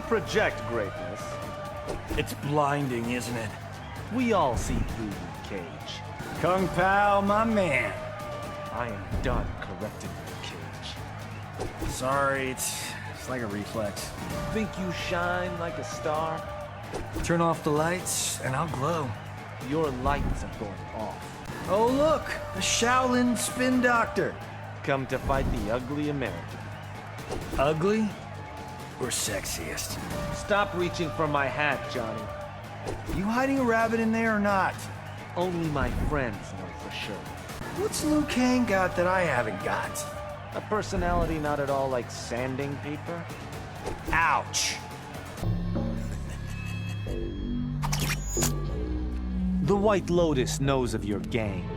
project greatness. It's blinding, isn't it? We all see through you, Cage. Kung Lao, my man. I am done correcting you, Cage. Sorry, it's like a reflex. Think you shine like a star? Turn off the lights, and I'll glow. Your lights are going off. Oh look, a Shaolin spin doctor. Come to fight the ugly American. Ugly or sexiest? Stop reaching for my hat, Johnny. You hiding a rabbit in there or not? Only my friends know for sure. What's Liu Kang got that I haven't got? A personality not at all like sanding paper? Ouch! The White Lotus knows of your gang.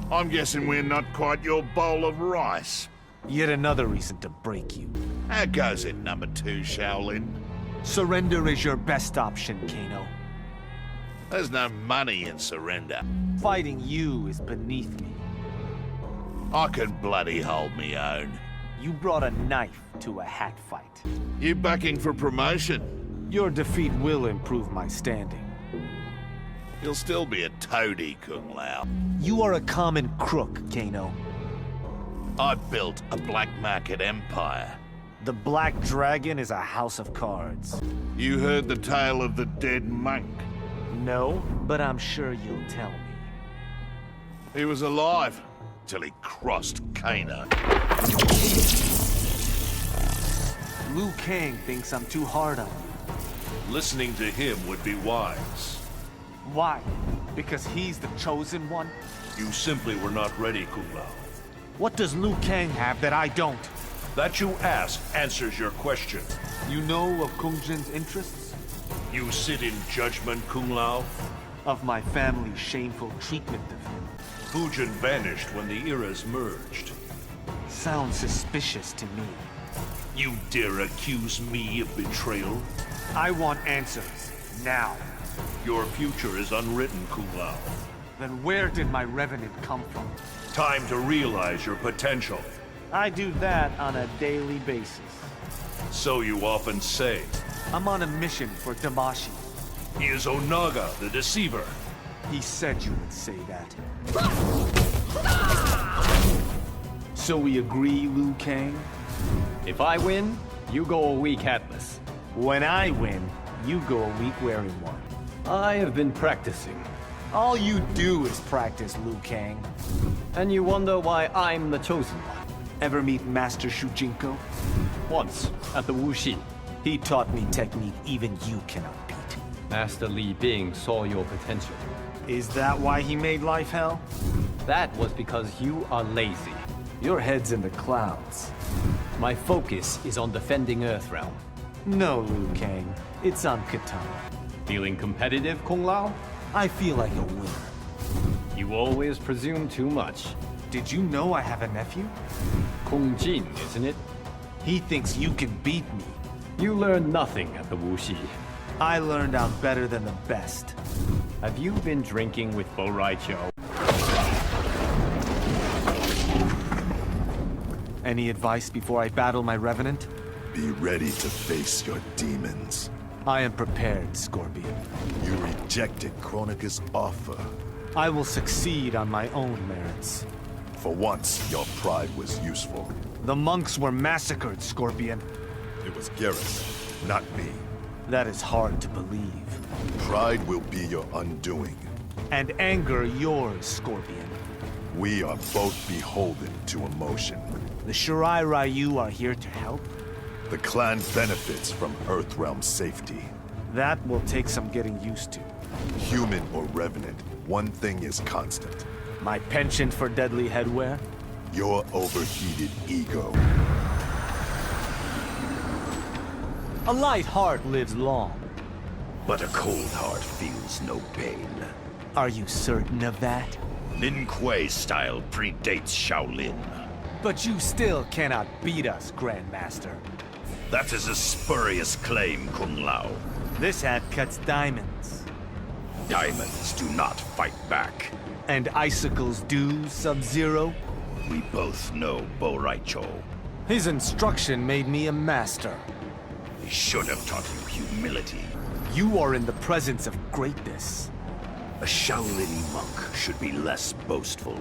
I'm guessing we're not quite your bowl of rice. Yet another reason to break you. How goes it, number 2, Shaolin? Surrender is your best option, Kano. There's no money in surrender. Fighting you is beneath me. I can bloody hold me own. You brought a knife to a hat fight. You backing for promotion? Your defeat will improve my standing. You'll still be a toady, Kung Lao. You are a common crook, Kano. I built a black market empire. The Black Dragon is a house of cards. You heard the tale of the dead monk. No, but I'm sure you'll tell me. He was alive till he crossed Kano. Liu Kang thinks I'm too hard on you. Listening to him would be wise. Why? Because he's the chosen one? You simply were not ready, Kung Lao. What does Liu Kang have that I don't? That you ask answers your question. You know of Kung Jin's interests? You sit in judgment, Kung Lao? Of my family's shameful treatment of him. Fujin vanished when the eras merged. Sounds suspicious to me. You dare accuse me of betrayal? I want answers, now. Your future is unwritten, Kung Lao. Then where did my revenant come from? Time to realize your potential. I do that on a daily basis. So you often say. I'm on a mission for Damashi. He is Onaga, the deceiver. He said you would say that. So we agree, Liu Kang? If I win, you go a week hatless. When I win, you go a week wearing one. I have been practicing. All you do is practice, Liu Kang. And you wonder why I'm the chosen one. Ever meet Master Shujinko? Once, at the Wuxi, He taught me technique even you cannot beat. Master Li Bing saw your potential. Is that why he made life hell? That was because you are lazy. Your head's in the clouds. My focus is on defending Earthrealm. No, Liu Kang. It's on Katana. Feeling competitive, Kung Lao? I feel like a winner. You always presume too much. Did you know I have a nephew? Kung Jin, isn't it? He thinks you can beat me. You learned nothing at the Wuxi. I learned I'm better than the best. Have you been drinking with Bo Raicho? Any advice before I battle my revenant? Be ready to face your demons. I am prepared, Scorpion. You rejected Kronika's offer. I will succeed on my own merits. For once, your pride was useful. The monks were massacred, Scorpion. It was Garrus, not me. That is hard to believe. Pride will be your undoing. And anger yours, Scorpion. We are both beholden to emotion. The Shirai Ryu are here to help. The clan benefits from Earthrealm safety. That will take some getting used to. Human or revenant, one thing is constant. My penchant for deadly headwear? Your overheated ego. A light heart lives long. But a cold heart feels no pain. Are you certain of that? Lin Kuei's style predates Shaolin. But you still cannot beat us, Grandmaster. That is a spurious claim, Kung Lao. This hat cuts diamonds. Diamonds do not fight back. And icicles do, Sub-Zero? We both know Bo Raicho. His instruction made me a master. should have taught you humility. You are in the presence of greatness. A Shaolin monk should be less boastful.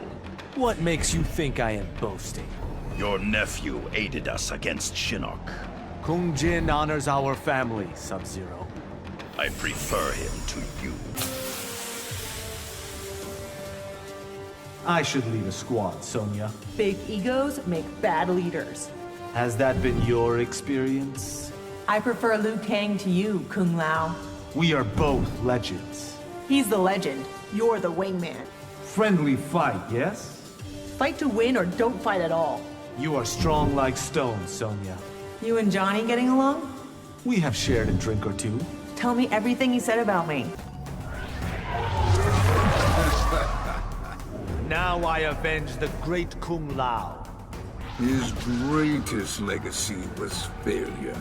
What makes you think I am boasting? Your nephew aided us against Shinnok. Kung Jin honors our family, Sub-Zero. I prefer him to you. I should lead a squad, Sonya. Big egos make bad leaders. Has that been your experience? I prefer Liu Kang to you, Kung Lao. We are both legends. He's the legend. You're the wingman. Friendly fight, yes? Fight to win or don't fight at all. You are strong like stone, Sonya. You and Johnny getting along? We have shared a drink or two. Tell me everything he said about me. Now I avenge the great Kung Lao. His greatest legacy was failure.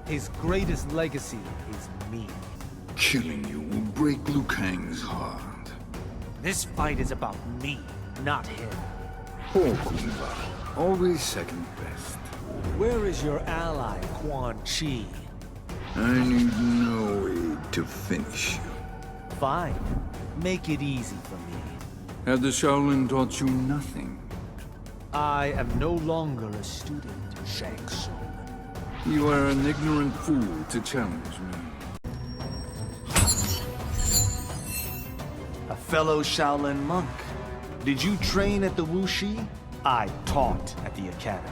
His greatest legacy is me. Killing you will break Liu Kang's heart. This fight is about me, not him. Poor Kung Lao, always second best. Where is your ally, Quan Chi? I need no aid to finish you. Fine. Make it easy for me. Have the Shaolin taught you nothing? I am no longer a student, Shang Tsung. You are an ignorant fool to challenge me. A fellow Shaolin monk. Did you train at the Wuxi? I taught at the academy.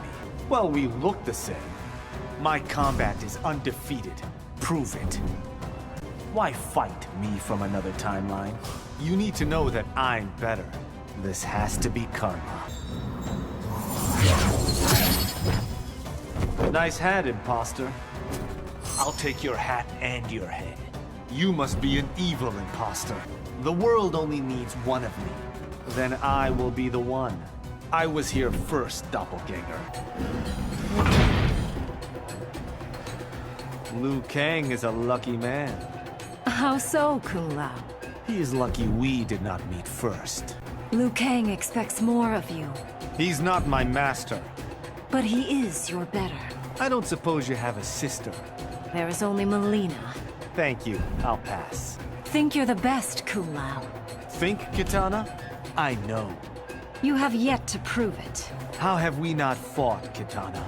Well, we look the same. My combat is undefeated. Prove it. Why fight me from another timeline? You need to know that I'm better. This has to be karma. Nice hat, imposter. I'll take your hat and your head. You must be an evil imposter. The world only needs one of me. Then I will be the one. I was here first, doppelganger. Liu Kang is a lucky man. How so, Kung Lao? He is lucky we did not meet first. Liu Kang expects more of you, He's not my master. but he is your better. I don't suppose you have a sister. There is only Melina. Thank you. I'll pass. Think you're the best, Kung Lao. Think, Kitana? I know. You have yet to prove it. How have we not fought, Kitana?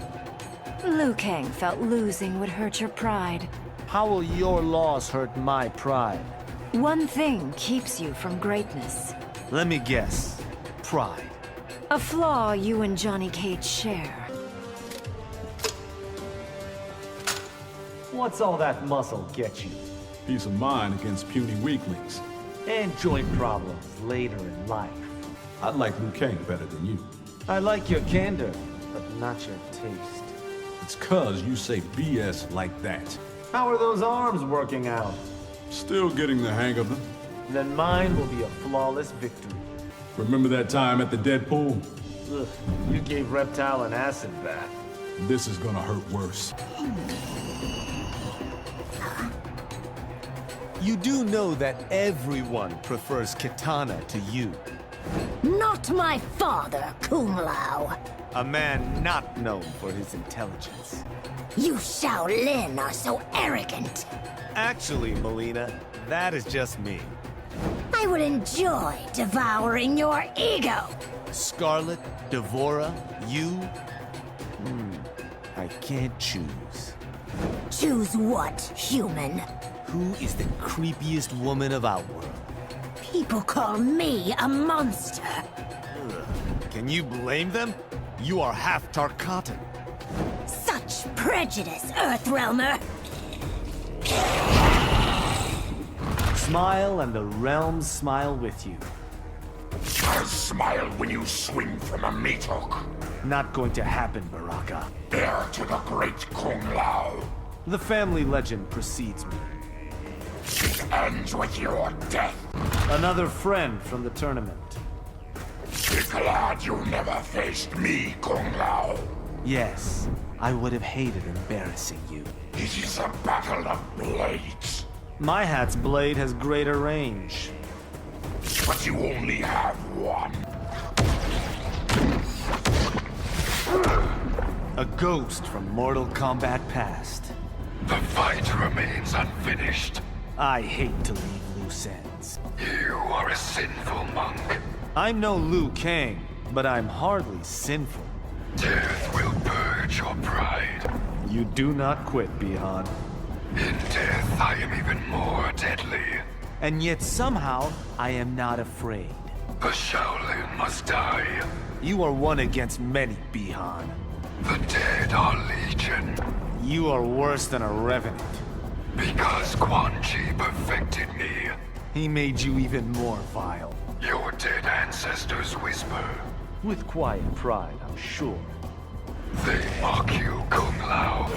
Liu Kang felt losing would hurt your pride. How will your loss hurt my pride? One thing keeps you from greatness. Let me guess. Pride. A flaw you and Johnny Cage share. What's all that muscle get you? Peace of mind against puny weaklings. And joint problems later in life. I like Liu Kang better than you. I like your candor, but not your taste. It's 'cause you say BS like that. How are those arms working out? Still getting the hang of them. Then mine will be a flawless victory. Remember that time at the dead pool? Ugh, you gave Reptile an acid bath. This is gonna hurt worse. You do know that everyone prefers Kitana to you. Not my father, Kung Lao. A man not known for his intelligence. You Shaolin are so arrogant. Actually, Melina, that is just me. I would enjoy devouring your ego. Scarlet, Devora, you? I can't choose. Choose what, human? Who is the creepiest woman of our world? People call me a monster. Can you blame them? You are half Tarkatan. Such prejudice, Earthrealmer. Smile and the realms smile with you. I smile when you swing from a meat hook. Not going to happen, Baraka. Heir to the great Kung Lao. The family legend precedes me. It ends with your death. Another friend from the tournament. Be glad you never faced me, Kung Lao. Yes, I would have hated embarrassing you. It is a battle of blades. My hat's blade has greater range. But you only have one. A ghost from Mortal Kombat past. The fight remains unfinished. I hate to leave loose ends. You are a sinful monk. I'm no Liu Kang, but I'm hardly sinful. Death will purge your pride. You do not quit, Bihan. In death, I am even more deadly. And yet somehow, I am not afraid. The Shaolin must die. You are one against many, Bihan. The dead are legion. You are worse than a revenant. Because Quan Chi perfected me. He made you even more vile. Your dead ancestors whisper. With quiet pride, I'm sure. They mock you, Kung Lao.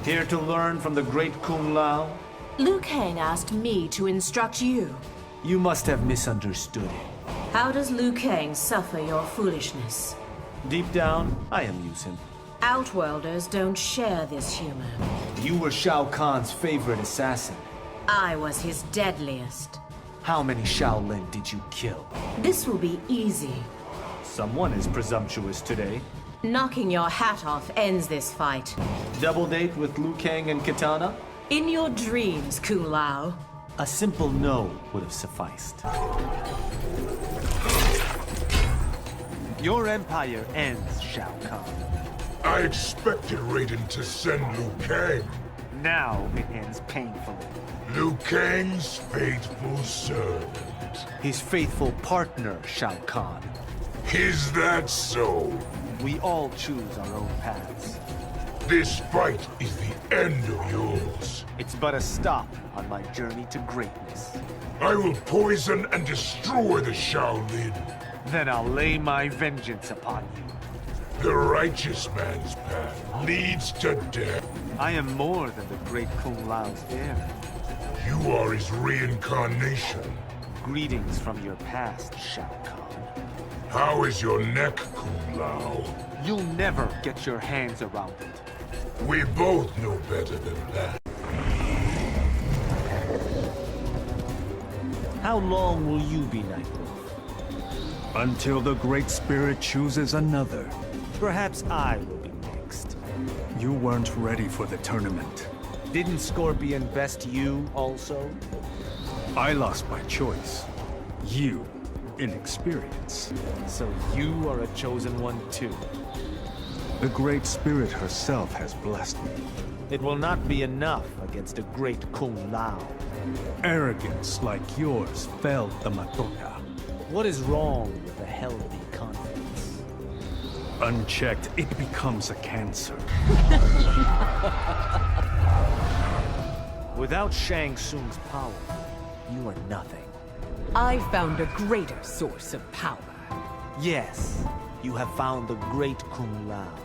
Here to learn from the great Kung Lao? Liu Kang asked me to instruct you. You must have misunderstood him. How does Liu Kang suffer your foolishness? Deep down, I amuse him. Outworlders don't share this humor. You were Shao Kahn's favorite assassin. I was his deadliest. How many Shaolin did you kill? This will be easy. Someone is presumptuous today. Knocking your hat off ends this fight. Double date with Liu Kang and Katana? In your dreams, Kung Lao. A simple no would have sufficed. Your empire ends, Shao Kahn. I expected Raiden to send Liu Kang. Now it ends painfully. Liu Kang's faithful servant. His faithful partner, Shao Kahn. Is that so? We all choose our own paths. This fight is the end of yours. It's but a stop on my journey to greatness. I will poison and destroy the Shaolin. Then I'll lay my vengeance upon you. The righteous man's path leads to death. I am more than the great Kung Lao's heir. You are his reincarnation. Greetings from your past, Shao Kahn. How is your neck, Kung Lao? You'll never get your hands around it. We both know better than that. How long will you be Nightwolf? Until the Great Spirit chooses another. Perhaps I will be next. You weren't ready for the tournament. Didn't Scorpion best you also? I lost by choice. You, inexperience. So you are a chosen one too. The Great Spirit herself has blessed me. It will not be enough against a great Kung Lao. Arrogance like yours felled the Matoka. What is wrong with a healthy confidence? Unchecked, it becomes a cancer. Without Shang Tsung's power, you are nothing. I found a greater source of power. Yes, you have found the great Kung Lao.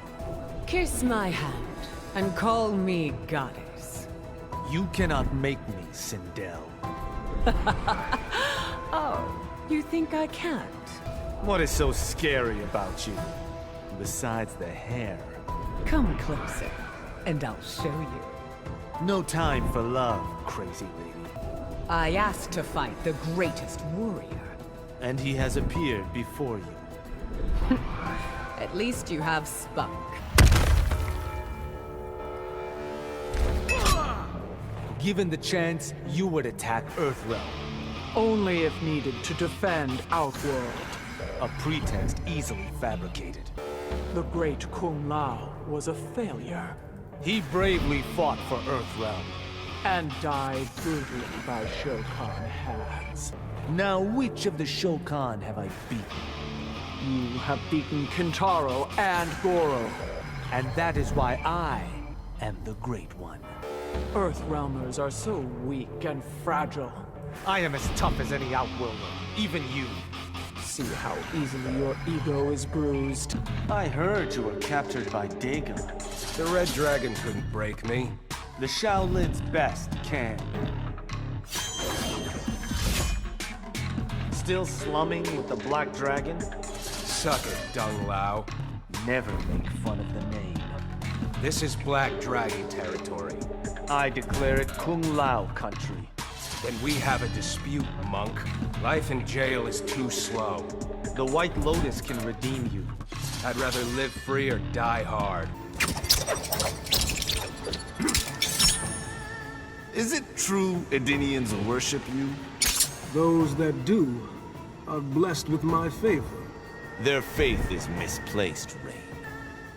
Kiss my hand and call me goddess. You cannot make me, Sindel. Oh, you think I can't? What is so scary about you? Besides the hair. Come closer, and I'll show you. No time for love, crazy lady. I asked to fight the greatest warrior. And he has appeared before you. At least you have spunk. Given the chance, you would attack Earthrealm. Only if needed to defend Outworld. A pretext easily fabricated. The great Kung Lao was a failure. He bravely fought for Earthrealm. And died brutally by Shao Kahn hands. Now which of the Shokan have I beaten? You have beaten Kintaro and Goro. And that is why I am the Great One. Earthrealmers are so weak and fragile. I am as tough as any Outworlder, even you. See how easily your ego is bruised. I heard you were captured by Dagon. The Red Dragon couldn't break me. The Shaolin's best can. Still slumming with the Black Dragon? Suck it, Dung Lao. Never make fun of the name. This is Black Dragon territory. I declare it Kung Lao country. Then we have a dispute, monk. Life in jail is too slow. The White Lotus can redeem you. I'd rather live free or die hard. Is it true Edenians worship you? Those that do are blessed with my favor. Their faith is misplaced, Rain.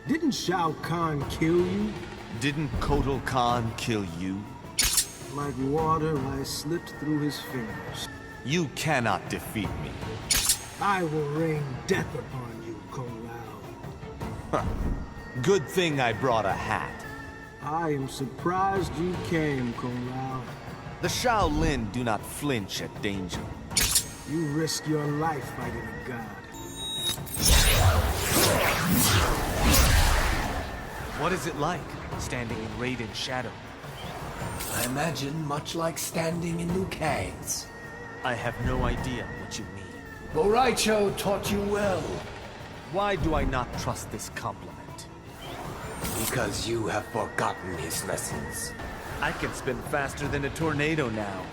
Didn't Shao Kahn kill you? Didn't Kotal Khan kill you? Like water, I slipped through his fingers. You cannot defeat me. I will rain death upon you, Kung Lao. Good thing I brought a hat. I am surprised you came, Kung Lao. The Shaolin do not flinch at danger. You risk your life fighting a god. What is it like, standing in Raiden's shadow? I imagine much like standing in Liu Kang's. I have no idea what you mean. Boraicho taught you well. Why do I not trust this compliment? Because you have forgotten his lessons. I can spin faster than a tornado now.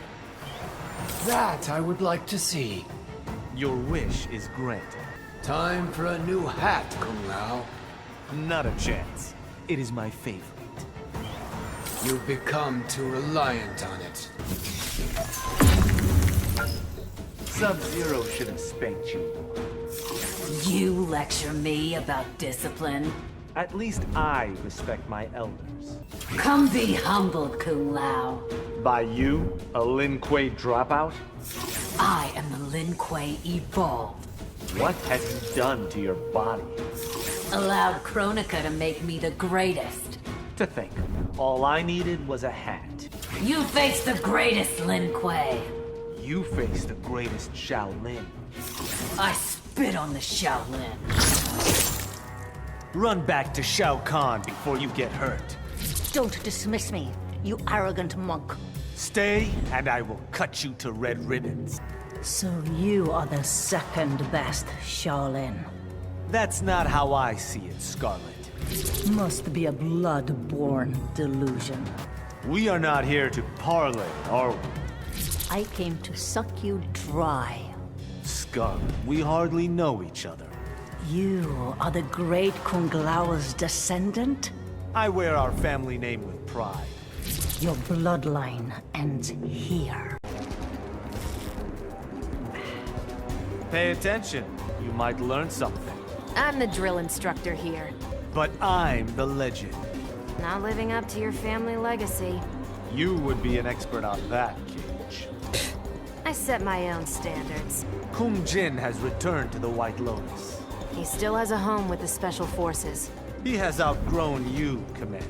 That I would like to see. Your wish is granted. Time for a new hat, Kung Lao. Not a chance. It is my favorite. You've become too reliant on it. Sub-Zero should have spanked you. You lecture me about discipline? At least I respect my elders. Come be humbled, Kung Lao. By you, a Lin Kuei dropout? I am the Lin Kuei evolved. What have you done to your body? Allowed Kronika to make me the greatest. To think, all I needed was a hat. You face the greatest Lin Kuei. You face the greatest Shaolin. I spit on the Shaolin. Run back to Shao Kahn before you get hurt. Don't dismiss me, you arrogant monk. Stay, and I will cut you to red ribbons. So you are the second best Shaolin. That's not how I see it, Scarlet. Must be a blood-born delusion. We are not here to parley, are we? I came to suck you dry. Scarlet, we hardly know each other. You are the great Kung Lao's descendant? I wear our family name with pride. Your bloodline ends here. Pay attention. You might learn something. I'm the drill instructor here. But I'm the legend. Not living up to your family legacy. You would be an expert on that, Cage. I set my own standards. Kung Jin has returned to the White Lotus. He still has a home with the Special Forces. He has outgrown you, Commander.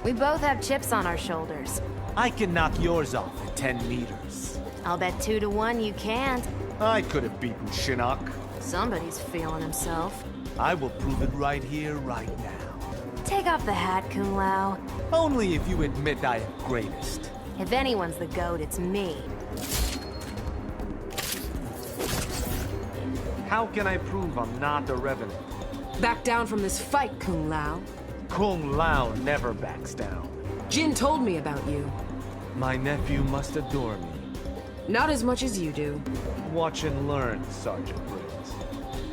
We both have chips on our shoulders. I can knock yours off at 10 meters. I'll bet 2 to 1 you can't. I could have beaten Shinnok. Somebody's feeling himself. I will prove it right here, right now. Take off the hat, Kung Lao. Only if you admit I am greatest. If anyone's the GOAT, it's me. How can I prove I'm not a revenant? Back down from this fight, Kung Lao. Kung Lao never backs down. Jin told me about you. My nephew must adore me. Not as much as you do. Watch and learn, Sergeant Briggs.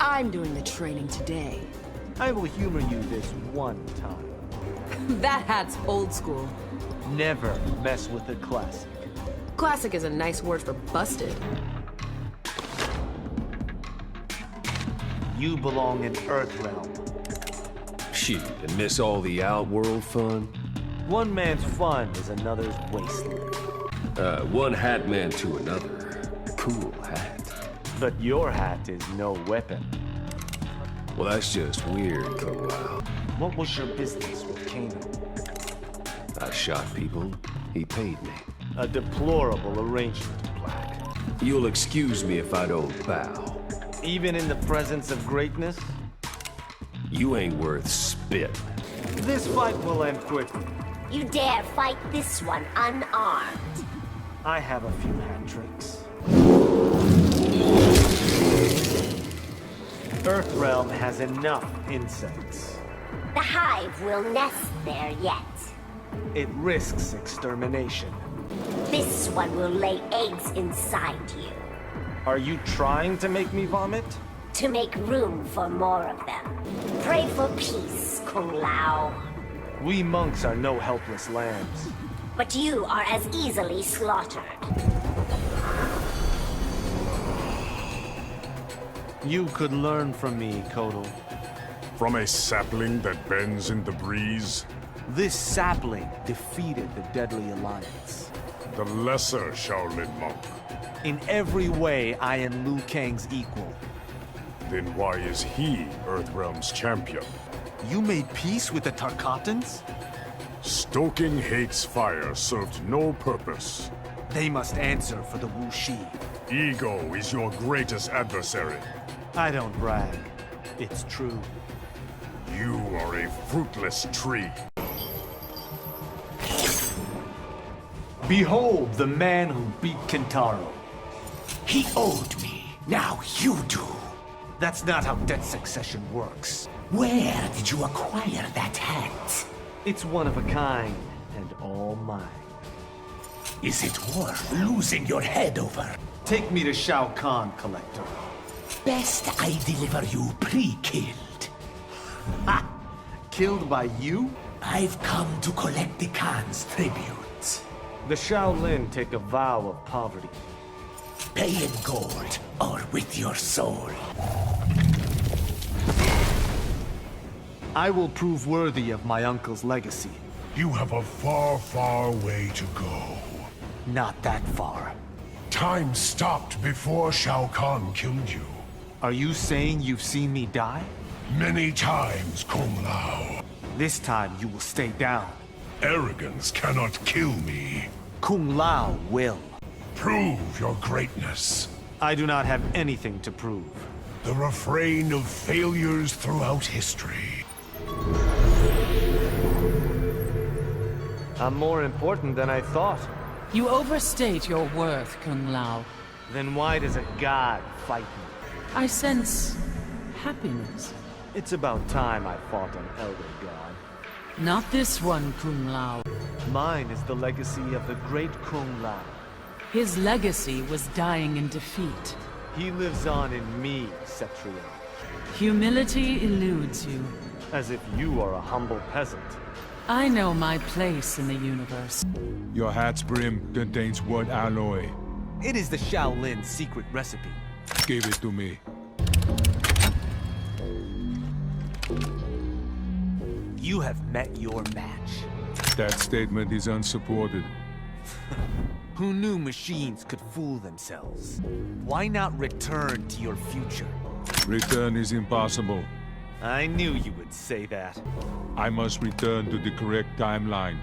I'm doing the training today. I will humor you this one time. That hat's old school. Never mess with the classic. Classic is a nice word for busted. You belong in Earthrealm. Shoot, and miss all the outworld fun? One man's fun is another's wasteland. One hat man to another. Cool hat. But your hat is no weapon. Well, that's just weird, Kung Lao. What was your business with Kano? I shot people. He paid me. A deplorable arrangement, Black. You'll excuse me if I don't bow. Even in the presence of greatness? You ain't worth spit. This fight will end quickly. You dare fight this one unarmed? I have a few hat tricks. Earthrealm has enough insects. The hive will nest there yet. It risks extermination. This one will lay eggs inside you. Are you trying to make me vomit? To make room for more of them. Pray for peace, Kung Lao. We monks are no helpless lambs. but you are as easily slaughtered. You could learn from me, Kotal. From a sapling that bends in the breeze, This sapling defeated the Deadly Alliance. the lesser Shaolin monk. In every way, I am Liu Kang's equal. Then why is he Earthrealm's champion? You made peace with the Tarkatans? Stoking hate's fire served no purpose. They must answer for the Wu Shi. Ego is your greatest adversary. I don't brag. It's true. You are a fruitless tree. Behold the man who beat Kentaro. He owed me. Now you do. That's not how debt succession works. Where did you acquire that hat? It's one of a kind, and all mine. Is it worth losing your head over? Take me to Shao Kahn, Collector. Best I deliver you pre-killed. Ha! Killed by you? I've come to collect the Khan's tribute. The Shaolin take a vow of poverty. Pay in gold or with your soul. I will prove worthy of my uncle's legacy. You have a far, far way to go. Not that far. Time stopped before Shao Kahn killed you. Are you saying you've seen me die? Many times, Kung Lao. This time you will stay down. Arrogance cannot kill me. Kung Lao will. Prove your greatness. I do not have anything to prove. The refrain of failures throughout history. I'm more important than I thought. You overstate your worth, Kung Lao. Then why does a god fight me? I sense happiness. It's about time I fought an elder god. Not this one, Kung Lao. Mine is the legacy of the great Kung Lao. His legacy was dying in defeat. He lives on in me, Cetrion. Humility eludes you. As if you are a humble peasant. I know my place in the universe. Your hat's brim contains what alloy? It is the Shaolin secret recipe. Give it to me. You have met your match. That statement is unsupported. Who knew machines could fool themselves? Why not return to your future? Return is impossible. I knew you would say that. I must return to the correct timeline.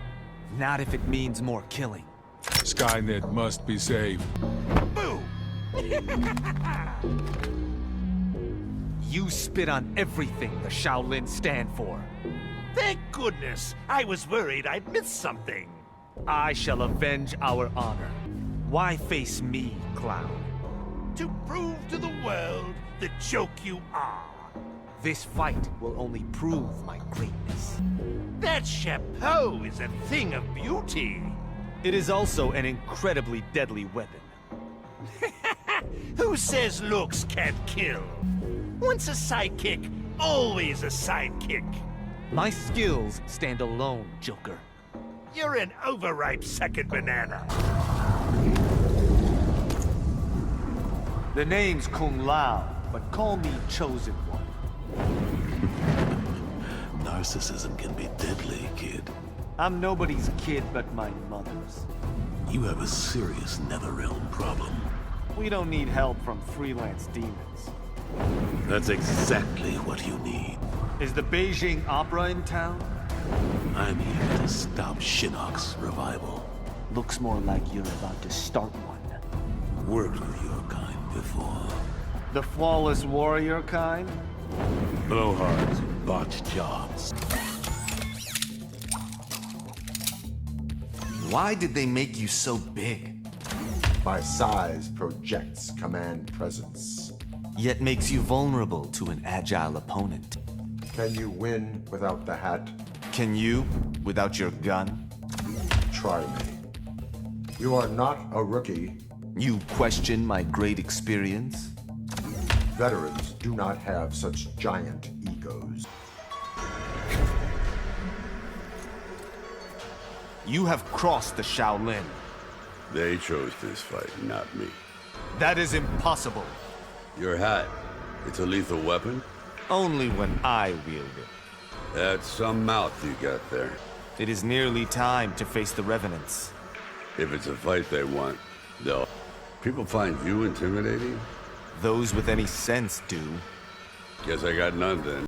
Not if it means more killing. Skynet must be saved. Boom! You spit on everything the Shaolin stand for. Thank goodness! I was worried I'd missed something. I shall avenge our honor. Why face me, clown? To prove to the world the joke you are. This fight will only prove my greatness. That chapeau is a thing of beauty. It is also an incredibly deadly weapon. Who says looks can't kill? Once a sidekick, always a sidekick. My skills stand alone, Joker. You're an overripe second banana. The name's Kung Lao, but call me Chosen One. Narcissism can be deadly, kid. I'm nobody's kid but my mother's. You have a serious Netherrealm problem. We don't need help from freelance demons. That's exactly what you need. Is the Beijing Opera in town? I'm here to stop Shinnok's revival. Looks more like you're about to start one. Worked with your kind before. The flawless warrior kind? Blowhards, botched jobs. Why did they make you so big? My size projects command presence. Yet makes you vulnerable to an agile opponent. Can you win without the hat? Can you, without your gun? Try me. You are not a rookie. You question my great experience? Veterans do not have such giant egos. You have crossed the Shaolin. They chose this fight, not me. That is impossible. Your hat, it's a lethal weapon? Only when I wield it. That's some mouth you got there. It is nearly time to face the Revenants. If it's a fight they want, they'll... People find you intimidating? Those with any sense do. Guess I got none then.